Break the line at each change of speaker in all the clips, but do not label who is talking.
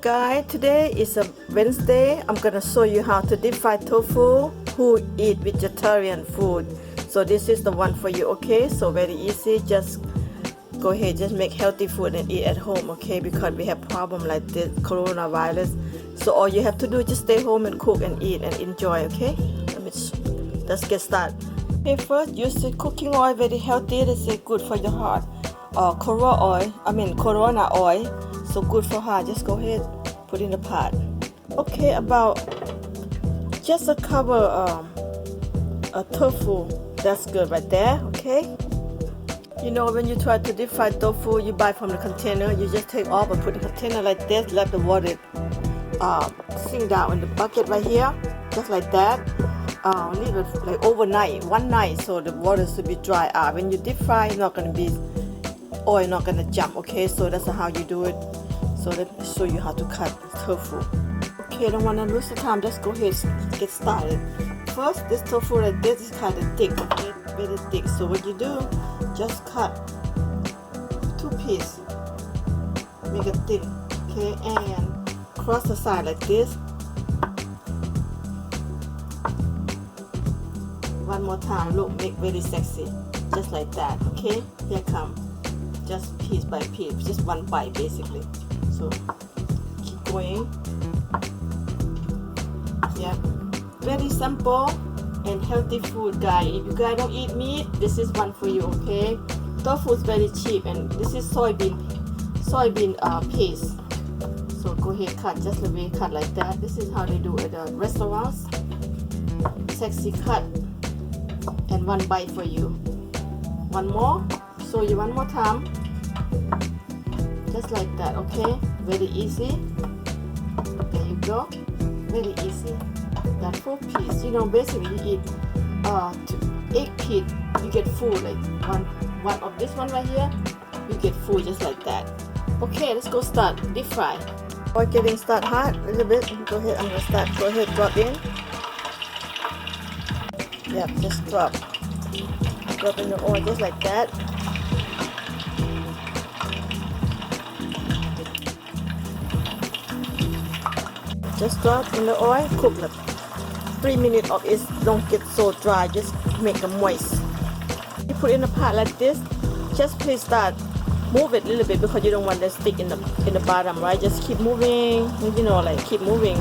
guys, today is a Wednesday. I'm gonna show you how to deep fry tofu who eat vegetarian food. So this is the one for you, okay? So very easy, just go ahead, just make healthy food and eat at home, okay? Because we have problem like this coronavirus. So all you have to do is just stay home and cook and eat and enjoy, okay? Let's get started. Okay, first use the cooking oil, very healthy. This is good for your heart. Corona oil. So good for her. Just go ahead, put in the pot. Okay, about just a cover a tofu. That's good right there. Okay. You know when you try to deep fry tofu, you buy from the container. You just take off and put in the container like this. Let the water sink down in the bucket right here, just like that. Leave it like overnight, one night, so the water should be dry out. When you deep fry, it's not gonna be oil, not gonna jump. Okay, so that's how you do it. So let me show you how to cut tofu. Okay, don't wanna lose the time. Just go ahead, get started. First, this tofu like this is kind of thick, okay, very thick. So what you do, just cut 2 pieces, make it thin, okay, and cross the side like this. One more time, look, make very sexy, just like that. Okay, here come, just piece by piece, just one bite basically. So keep going. Yeah, very simple and healthy food, guys. If you guys don't eat meat, this is one for you. Okay, tofu is very cheap, and this is soybean paste. So go ahead, cut just the way cut like that. This is how they do it at the restaurants. Sexy cut, and one bite for you. One more, show you one more time. Just like that, okay? Very easy. There you go. Very easy. That 4 piece, you know, basically you eat 8 piece, you get full. Like one of this one right here, you get full just like that. Okay, let's go start deep fry. Oil getting start hot a little bit. Go ahead, I'm gonna start. Go ahead, drop in. Yeah, just drop in the oil just like that. Just drop in the oil, cook like 3 minutes of it. Don't get so dry, just make it moist. You put in a pot like this, just please start move it a little bit because you don't want to stick in the bottom, right? Just keep moving, you know, like keep moving.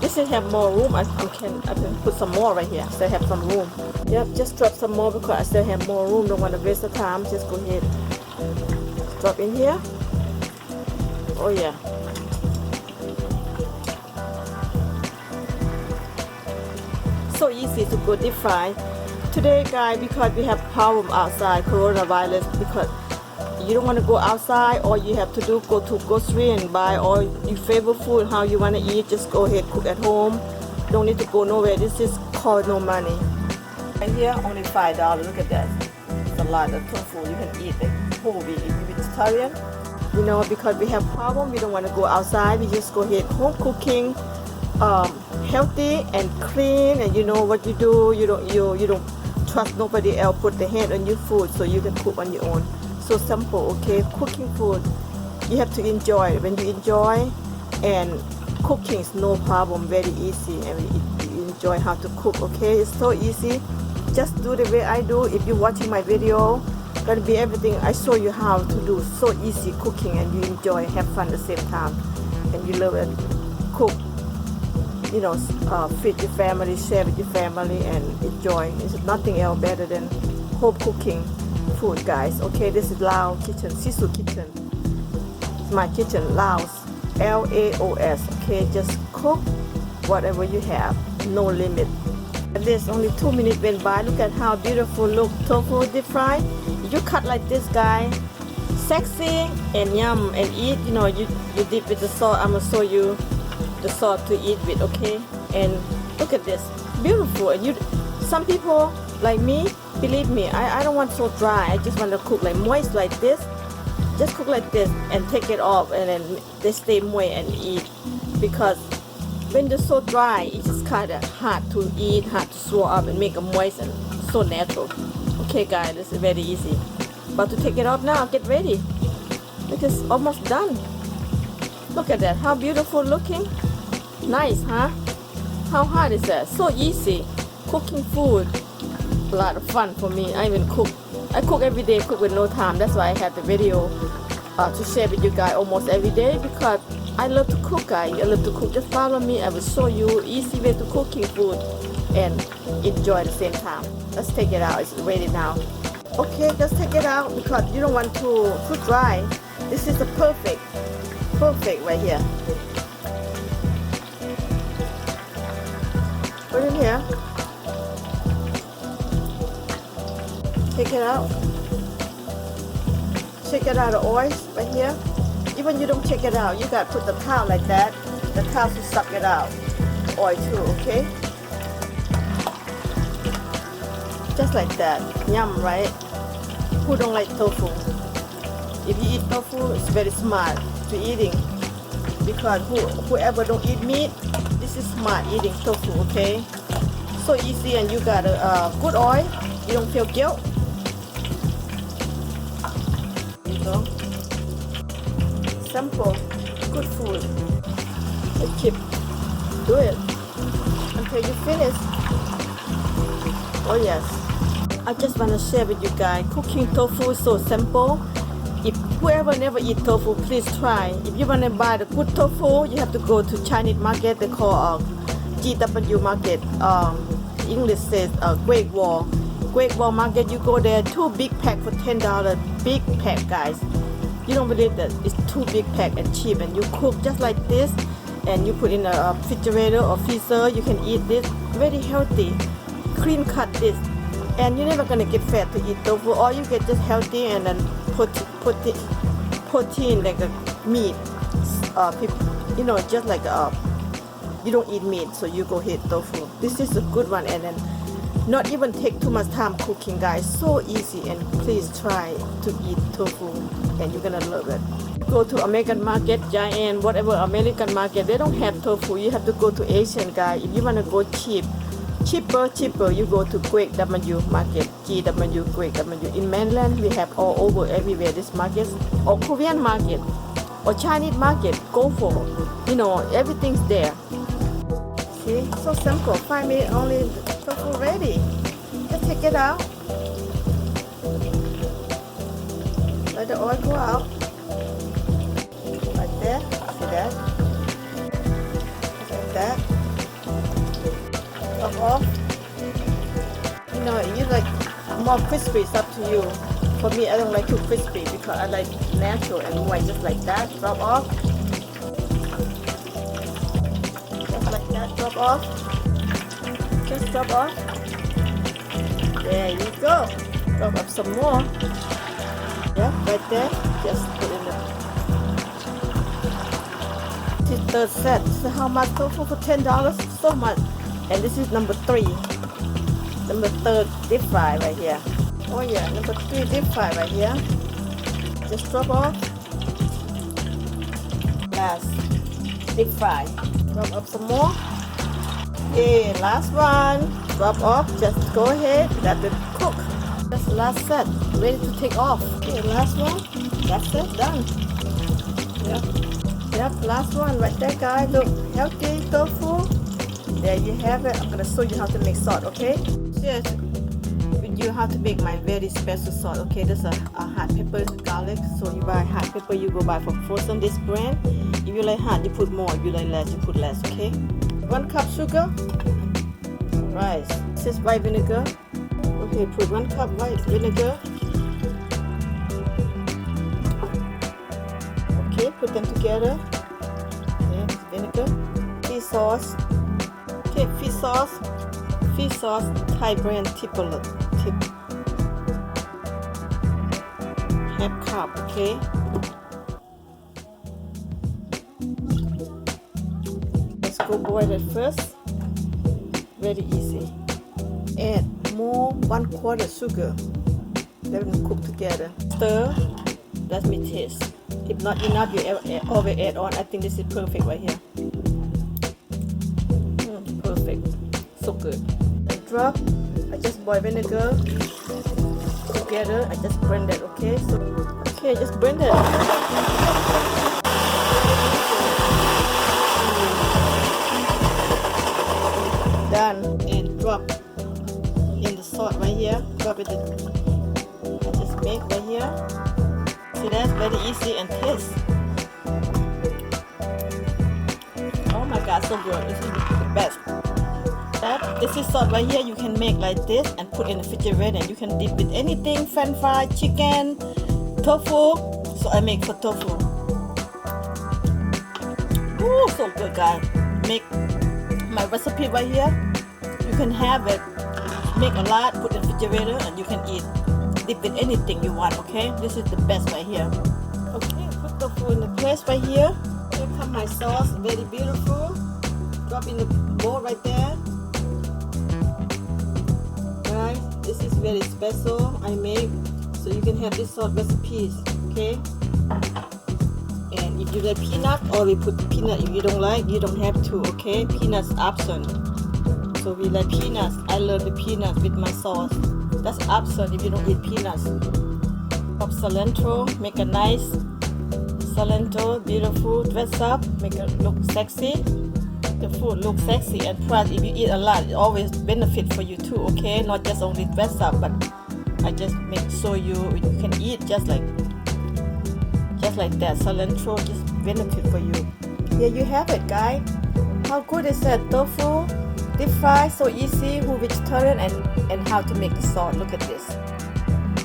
This will have more room. I can put some more right here. Still have some room. Yep, just drop some more because I still have more room. Don't want to waste the time. Just go ahead. Drop in here. Oh yeah. So easy to go deep fry. Today, guys, because we have problem outside coronavirus, because you don't want to go outside, all you have to do go to grocery and buy all your favorite food, how you want to eat. Just go ahead, cook at home. Don't need to go nowhere. This is called no money. And here only $5. Look at that. It's a lot of tofu. You can eat it whole week if you're vegetarian. You know, because we have problem, we don't want to go outside. We just go ahead, home cooking, healthy and clean, and you know what you do. You don't trust nobody else. Put the hand on your food so you can cook on your own. So simple, okay? Cooking food, you have to enjoy. When you enjoy, and cooking is no problem, very easy, and you enjoy how to cook, okay? It's so easy. Just do the way I do. If you're watching my video, gonna be everything I show you how to do. So easy cooking, and you enjoy, have fun at the same time, and you love it. Cook, you know, feed your family, share with your family, and enjoy. There's nothing else better than home cooking food, guys. Okay, this is Lao kitchen, Sisu kitchen. It's my kitchen, Laos, Laos. Okay, just cook whatever you have, no limit. And this only 2 minutes went by. Look at how beautiful look tofu deep fry. You cut like this, guy, sexy and yum and eat. You know, you dip with the salt. I'm gonna show you the salt to eat with, okay? And look at this, beautiful. And some people like me, believe me, I don't want so dry. I just want to cook like moist like this. Just cook like this and take it off, and then they stay moist and eat. Because when they're so dry, it's just kind of hard to eat, hard to swallow up and make a moist and so natural. Okay, guys, this is very easy. But to take it off now, get ready. It is almost done. Look at that, how beautiful looking. Nice, huh? How hard is that? So easy. Cooking food, a lot of fun for me. I even cook. I cook every day, cook with no time. That's why I have the video to share with you guys almost every day, because I love to cook, guys. I love to cook. Just follow me. I will show you easy way to cooking food and enjoy at the same time. Let's take it out. It's ready now. Okay, let's take it out because you don't want to dry. This is the perfect right here. Put it here. Take it out. Take it out of oil right here. Even you don't take it out, you gotta put the towel like that. The towel to suck it out. Oil too, okay? Just like that. Yum, right? Who don't like tofu? If you eat tofu, it's very smart to eating. Because whoever don't eat meat, this is smart eating tofu, okay? So easy, and you got a good oil. You don't feel guilt. There you go. Simple, good food. Just keep do it until you finish. Oh yes. I just want to share with you guys, cooking tofu is so simple. If whoever never eat tofu, please try. If you want to buy the good tofu, you have to go to Chinese market. They call GW market. English says Great Wall. Great Wall market. You go there, 2 big pack for $10. Big pack, guys. You don't believe that it's 2 big pack and cheap, and you cook just like this, and you put in a refrigerator or freezer. You can eat this. Very healthy. Clean cut this. And you're never gonna get fat to eat tofu. All you get just healthy, and then protein like a meat. You know, just like you don't eat meat, so you go eat tofu. This is a good one, and then not even take too much time cooking, guys. So easy, and please try to eat tofu, and you're gonna love it. Go to American market, Giant, whatever American market, they don't have tofu. You have to go to Asian, guys. If you wanna go cheaper, you go to Great W market, GW, Great W. In mainland, we have all over everywhere this market, or Korean market, or Chinese market. Go for, you know, everything's there. See, so simple. 5 minutes only, tofu ready. Just take it out. Let the oil go out. Like that. See that? Like that. Off. You know, you like more crispy, it's up to you. For me, I don't like too crispy because I like natural and white, just like that. Drop off. Just like that, drop off. Just drop off. There you go. Drop up some more. Yeah, right there. Just put in the this is third set. So how much tofu for $10? So much. And this is number 3. Number 3 deep fry right here. Oh yeah, number 3 deep fry right here. Just drop off. Last deep fry. Drop up some more. Okay, last one. Drop off. Just go ahead. Let it cook. That's the last set. Ready to take off. Okay, last one. That's it. Done. Yep, last one right there, guys. Look, healthy tofu. There you have it. I'm gonna show you how to make salt, okay? Yes, with you how to make my very special salt, okay? There's a hot pepper, garlic. So you buy hot pepper, you go buy from frozen this brand. If you like hot, you put more. If you like less, you put less, okay? 1 cup sugar. Right. This is white vinegar. Okay, put 1 cup white vinegar. Okay, put them together. Okay, vinegar. Fish sauce. Okay, fish sauce, Thai brand tip. Half cup, okay. Let's go boil it first. Very easy. Add more 1/4 sugar. Let them cook together. Stir. Let me taste. If not enough, you always add on. I think this is perfect right here. Perfect. So good. I drop. I just boil vinegar together. I just blend it. Okay. So okay, just blend it. done and drop in the salt right here. Drop it. I just make right here. See, that's very easy and taste. Oh my god, so good. This is the best. This is salt right here. You can make like this and put in the refrigerator, and you can dip with anything: French fry, chicken, tofu. So I make for tofu. Ooh, so good, guys. Make my recipe right here. You can have it. Make a lot, put in the refrigerator, and you can eat. Dip with anything you want. Okay, this is the best right here. Okay, put tofu in the place right here. Here come my sauce, very beautiful. Drop in the bowl right there. Guys, this is very special. I make so you can have this sort of recipes. Okay. And if you like peanut, or we put peanut. If you don't like, you don't have to. Okay, peanuts option. So we like peanuts. I love the peanuts with my sauce. That's option if you don't eat peanuts. Of cilantro, make a nice cilantro, beautiful, dress up, make it look sexy. The food looks sexy, and plus if you eat a lot, it always benefit for you too. Okay, not just only dress up, but I just make sure you can eat just like that. Cilantro just benefit for you. Here you have it, guys. How good is that? Tofu, deep fry, so easy. Who vegetarian, and how to make the sauce. Look at this.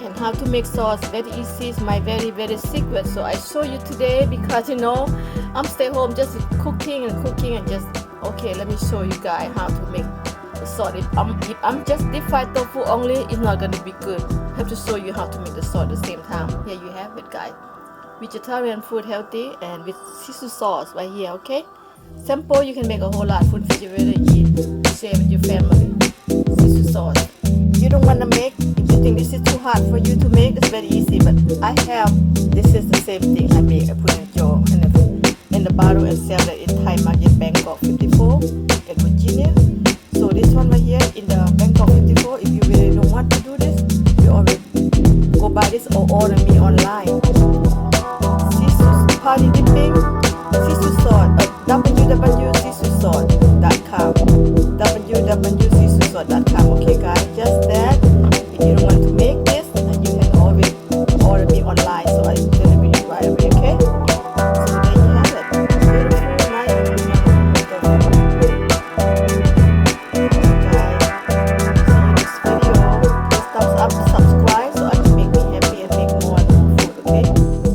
And how to make sauce, very easy. It's my very secret. So I show you today because I'm stay home just cooking and just okay. Let me show you guys how to make the sauce. If I'm just deep fried tofu only, it's not gonna be good. I have to show you how to make the sauce at the same time. Here you have it, guys. Vegetarian food, healthy, and with sisousauce right here. Okay, simple. You can make a whole lot food refrigerator and eat. Share with your family. Sisousauce. You don't want to make. If you think this is too hard for you to make, it's very easy. But I have. This is the same thing I make. I put in a jar in the bottle and sell it in Thai market, Bangkok 54 in Virginia. So this one right here in the Bangkok 54. If you really don't want to do this, you always go buy this or order me online. Party dipping, sisousauce, www.sisousauce.com, www.sisousauce.com. Okay.